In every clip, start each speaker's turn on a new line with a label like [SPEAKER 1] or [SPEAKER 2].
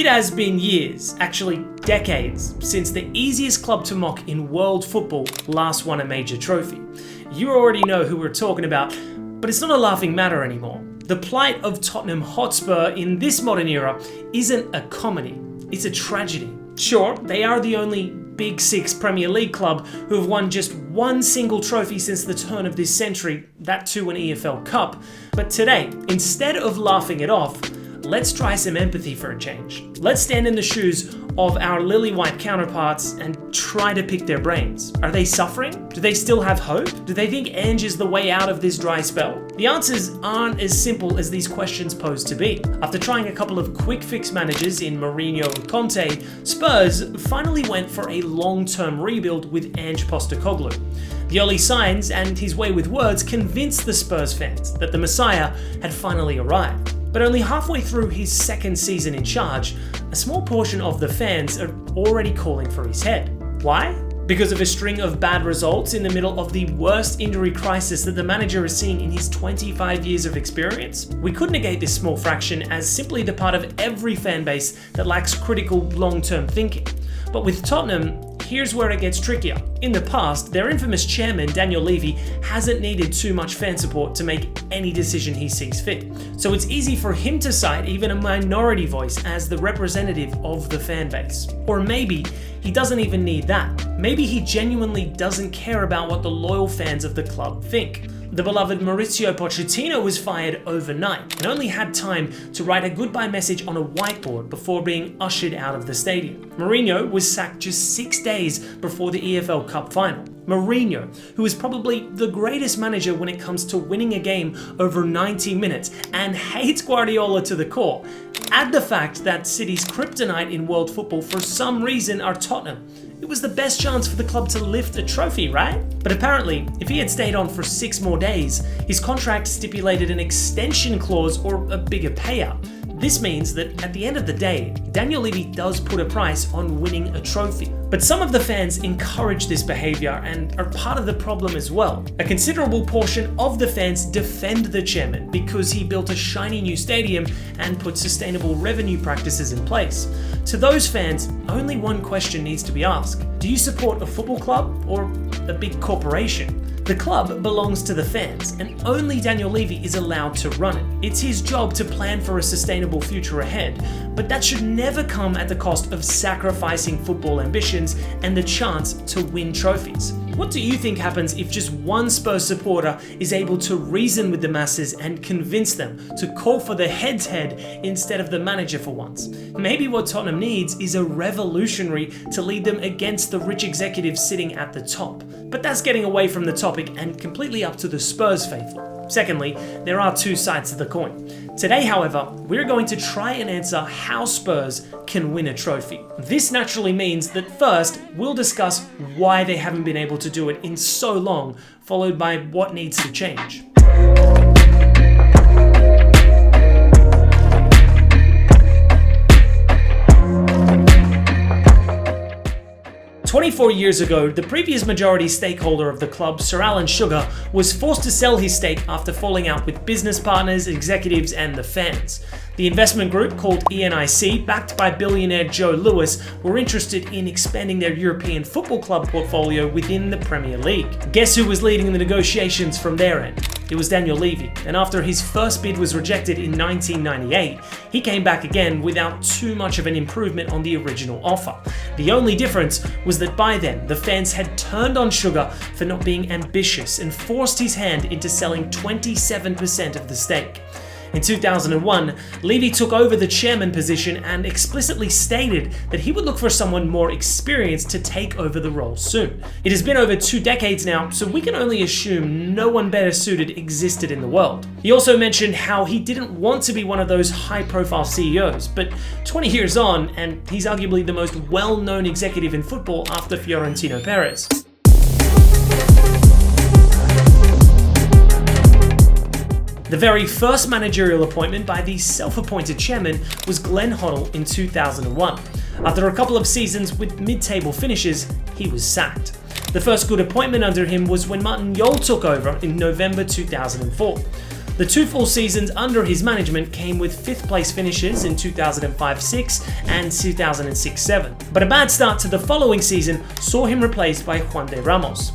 [SPEAKER 1] It has been years, actually decades, since the easiest club to mock in world football last won a major trophy. You already know who we're talking about, but it's not a laughing matter anymore. The plight of Tottenham Hotspur in this modern era isn't a comedy, it's a tragedy. Sure, they are the only Big Six Premier League club who have won just one single trophy since the turn of this century, that too an EFL Cup. But today, instead of laughing it off, let's try some empathy for a change. Let's stand in the shoes of our lily-white counterparts and try to pick their brains. Are they suffering? Do they still have hope? Do they think Ange is the way out of this dry spell? The answers aren't as simple as these questions pose to be. After trying a couple of quick-fix managers in Mourinho and Conte, Spurs finally went for a long-term rebuild with Ange Postecoglou. The early signs and his way with words convinced the Spurs fans that the Messiah had finally arrived. But only halfway through his second season in charge, a small portion of the fans are already calling for his head. Why? Because of a string of bad results in the middle of the worst injury crisis that the manager has seen in his 25 years of experience? We could negate this small fraction as simply the part of every fan base that lacks critical long-term thinking. But with Tottenham, here's where it gets trickier. In the past, their infamous chairman, Daniel Levy, hasn't needed too much fan support to make any decision he sees fit. So it's easy for him to cite even a minority voice as the representative of the fan base. Or maybe he doesn't even need that. Maybe he genuinely doesn't care about what the loyal fans of the club think. The beloved Mauricio Pochettino was fired overnight and only had time to write a goodbye message on a whiteboard before being ushered out of the stadium. Mourinho was sacked just 6 days before the EFL Cup final. Mourinho, who is probably the greatest manager when it comes to winning a game over 90 minutes and hates Guardiola to the core. Add the fact that City's kryptonite in world football for some reason are Tottenham. It was the best chance for the club to lift a trophy, right? But apparently, if he had stayed on for 6 more days, his contract stipulated an extension clause or a bigger payout. This means that at the end of the day, Daniel Levy does put a price on winning a trophy. But some of the fans encourage this behavior and are part of the problem as well. A considerable portion of the fans defend the chairman because he built a shiny new stadium and put sustainable revenue practices in place. To those fans, only one question needs to be asked. Do you support a football club or a big corporation? The club belongs to the fans, and only Daniel Levy is allowed to run it. It's his job to plan for a sustainable future ahead, but that should never come at the cost of sacrificing football ambitions and the chance to win trophies. What do you think happens if just one Spurs supporter is able to reason with the masses and convince them to call for the head's head instead of the manager for once? Maybe what Tottenham needs is a revolutionary to lead them against the rich executives sitting at the top. But that's getting away from the topic and completely up to the Spurs faithful. Secondly, there are two sides to the coin. Today, however, we're going to try and answer how Spurs can win a trophy. This naturally means that first, we'll discuss why they haven't been able to do it in so long, followed by what needs to change. 24 years ago, the previous majority stakeholder of the club, Sir Alan Sugar, was forced to sell his stake after falling out with business partners, executives, and the fans. The investment group, called ENIC, backed by billionaire Joe Lewis, were interested in expanding their European football club portfolio within the Premier League. Guess who was leading the negotiations from their end? It was Daniel Levy, and after his first bid was rejected in 1998, he came back again without too much of an improvement on the original offer. The only difference was that by then, the fans had turned on Sugar for not being ambitious and forced his hand into selling 27% of the stake. In 2001, Levy took over the chairman position and explicitly stated that he would look for someone more experienced to take over the role soon. It has been over 2 decades now, so we can only assume no one better suited existed in the world. He also mentioned how he didn't want to be one of those high-profile CEOs, but 20 years on, and he's arguably the most well-known executive in football after Florentino Perez. The very first managerial appointment by the self-appointed chairman was Glenn Hoddle in 2001. After a couple of seasons with mid-table finishes, he was sacked. The first good appointment under him was when Martin Jol took over in November 2004. The 2 full seasons under his management came with 5th place finishes in 2005-06 and 2006-07, but a bad start to the following season saw him replaced by Juan de Ramos.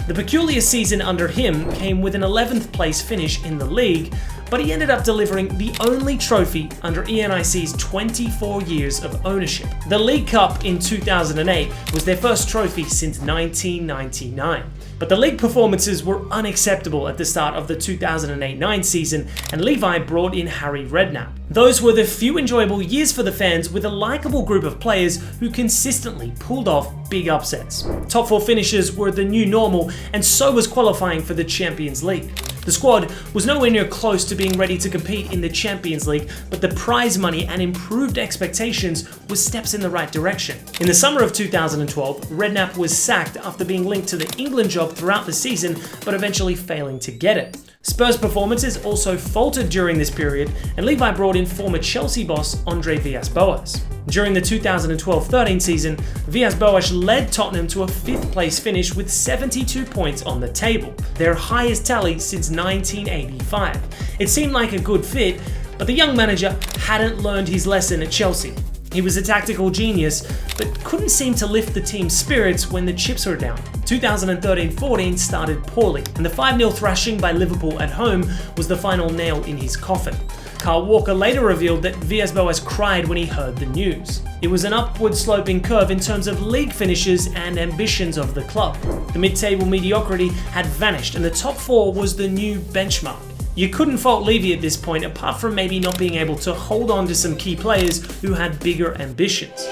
[SPEAKER 1] The peculiar season under him came with an 11th place finish in the league, but he ended up delivering the only trophy under ENIC's 24 years of ownership. The League Cup in 2008 was their first trophy since 1999. But the league performances were unacceptable at the start of the 2008-09 season, and Levy brought in Harry Redknapp. Those were the few enjoyable years for the fans, with a likeable group of players who consistently pulled off big upsets. Top 4 finishes were the new normal, and so was qualifying for the Champions League. The squad was nowhere near close to being ready to compete in the Champions League, but the prize money and improved expectations were steps in the right direction. In the summer of 2012, Redknapp was sacked after being linked to the England job throughout the season, but eventually failing to get it. Spurs' performances also faltered during this period, and Levy brought in former Chelsea boss Andre Villas-Boas. During the 2012-13 season, Villas-Boas led Tottenham to a 5th place finish with 72 points on the table, their highest tally since 1985. It seemed like a good fit, but the young manager hadn't learned his lesson at Chelsea. He was a tactical genius, but couldn't seem to lift the team's spirits when the chips were down. 2013-14 started poorly, and the 5-0 thrashing by Liverpool at home was the final nail in his coffin. Carl Walker later revealed that Villas-Boas cried when he heard the news. It was an upward sloping curve in terms of league finishes and ambitions of the club. The mid-table mediocrity had vanished, and the top 4 was the new benchmark. You couldn't fault Levy at this point, apart from maybe not being able to hold on to some key players who had bigger ambitions.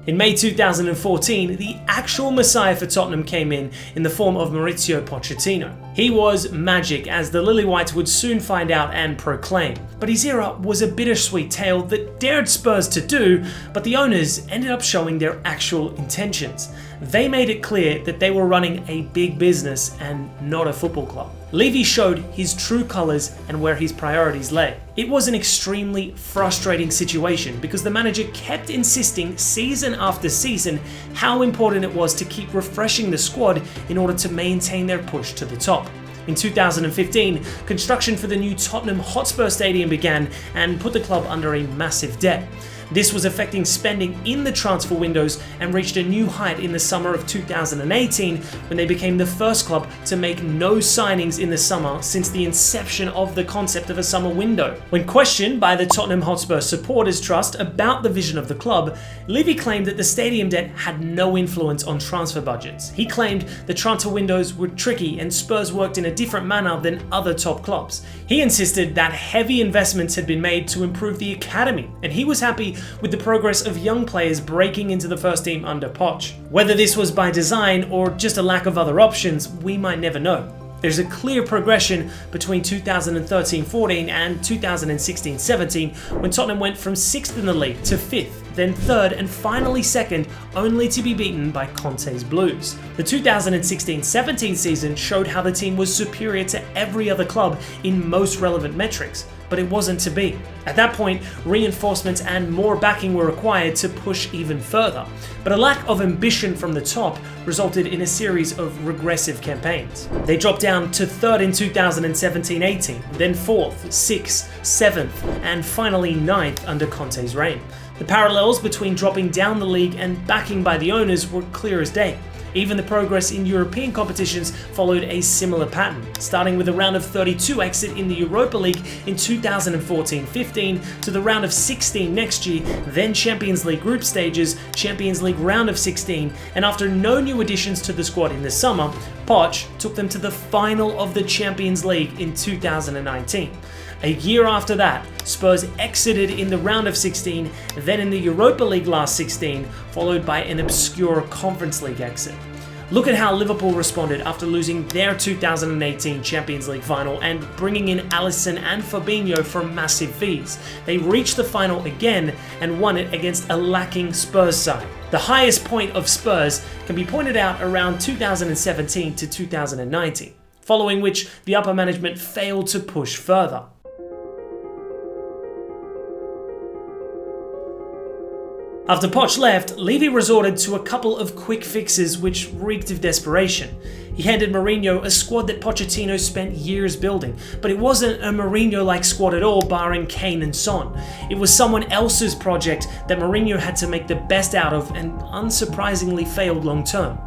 [SPEAKER 1] In May 2014, the actual messiah for Tottenham came in the form of Maurizio Pochettino. He was magic, as the Lily Whites would soon find out and proclaim. But his era was a bittersweet tale that dared Spurs to do, but the owners ended up showing their actual intentions. They made it clear that they were running a big business and not a football club. Levy showed his true colours and where his priorities lay. It was an extremely frustrating situation because the manager kept insisting season after season how important it was to keep refreshing the squad in order to maintain their push to the top. In 2015, construction for the new Tottenham Hotspur stadium began and put the club under a massive debt. This was affecting spending in the transfer windows and reached a new height in the summer of 2018 when they became the first club to make no signings in the summer since the inception of the concept of a summer window. When questioned by the Tottenham Hotspur Supporters Trust about the vision of the club, Levy claimed that the stadium debt had no influence on transfer budgets. He claimed the transfer windows were tricky and Spurs worked in a different manner than other top clubs. He insisted that heavy investments had been made to improve the academy, and he was happy with the progress of young players breaking into the first team under Poch. Whether this was by design or just a lack of other options, we might never know. There's a clear progression between 2013-14 and 2016-17 when Tottenham went from 6th in the league to 5th, then 3rd and finally 2nd, only to be beaten by Conte's Blues. The 2016-17 season showed how the team was superior to every other club in most relevant metrics, but it wasn't to be. At that point, reinforcements and more backing were required to push even further, but a lack of ambition from the top resulted in a series of regressive campaigns. They dropped down to 3rd in 2017-18, then 4th, 6th, 7th, and finally 9th under Conte's reign. The parallels between dropping down the league and backing by the owners were clear as day. Even the progress in European competitions followed a similar pattern, starting with a round of 32 exit in the Europa League in 2014-15 to the round of 16 next year, then Champions League group stages, Champions League round of 16, and after no new additions to the squad in the summer, Poch took them to the final of the Champions League in 2019. A year after that, Spurs exited in the round of 16, then in the Europa League last 16, followed by an obscure Conference League exit. Look at how Liverpool responded after losing their 2018 Champions League final and bringing in Alisson and Fabinho for massive fees. They reached the final again and won it against a lacking Spurs side. The highest point of Spurs can be pointed out around 2017 to 2019, following which the upper management failed to push further. After Poch left, Levy resorted to a couple of quick fixes which reeked of desperation. He handed Mourinho a squad that Pochettino spent years building, but it wasn't a Mourinho-like squad at all, barring Kane and Son. It was someone else's project that Mourinho had to make the best out of and unsurprisingly failed long term.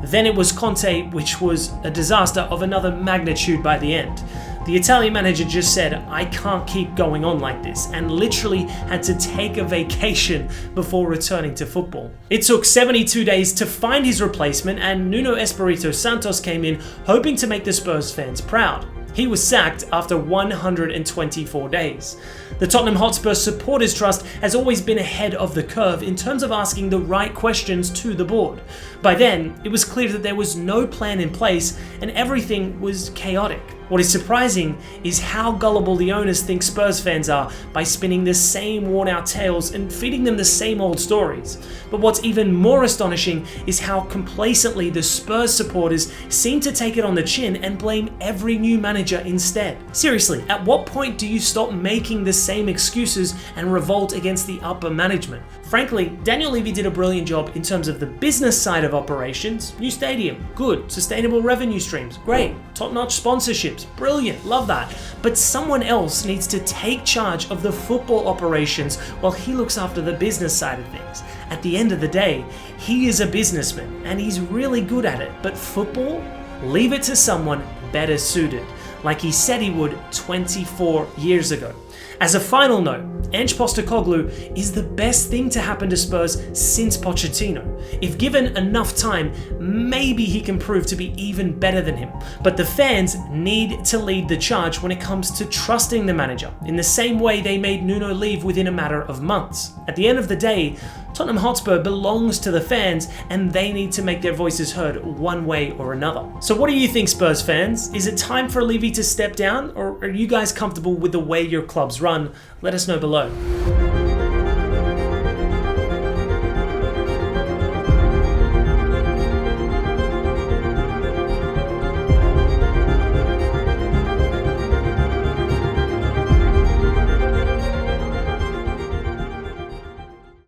[SPEAKER 1] Then it was Conte, which was a disaster of another magnitude by the end. The Italian manager just said, "I can't keep going on like this," and literally had to take a vacation before returning to football. It took 72 days to find his replacement, and Nuno Espirito Santos came in hoping to make the Spurs fans proud. He was sacked after 124 days. The Tottenham Hotspur supporters trust has always been ahead of the curve in terms of asking the right questions to the board. By then, it was clear that there was no plan in place and everything was chaotic. What is surprising is how gullible the owners think Spurs fans are by spinning the same worn-out tales and feeding them the same old stories. But what's even more astonishing is how complacently the Spurs supporters seem to take it on the chin and blame every new manager instead. Seriously, at what point do you stop making the same excuses and revolt against the upper management? Frankly, Daniel Levy did a brilliant job in terms of the business side of operations. New stadium, good. Sustainable revenue streams, great. Top-notch sponsorships, brilliant, love that. But someone else needs to take charge of the football operations while he looks after the business side of things. At the end of the day, he is a businessman and he's really good at it. But football? Leave it to someone better suited, like he said he would 24 years ago. As a final note, Ange Postecoglou is the best thing to happen to Spurs since Pochettino. If given enough time, maybe he can prove to be even better than him. But the fans need to lead the charge when it comes to trusting the manager, in the same way they made Nuno leave within a matter of months. At the end of the day, Tottenham Hotspur belongs to the fans and they need to make their voices heard one way or another. So what do you think, Spurs fans? Is it time for Levy to step down, or are you guys comfortable with the way your clubs run? Let us know below.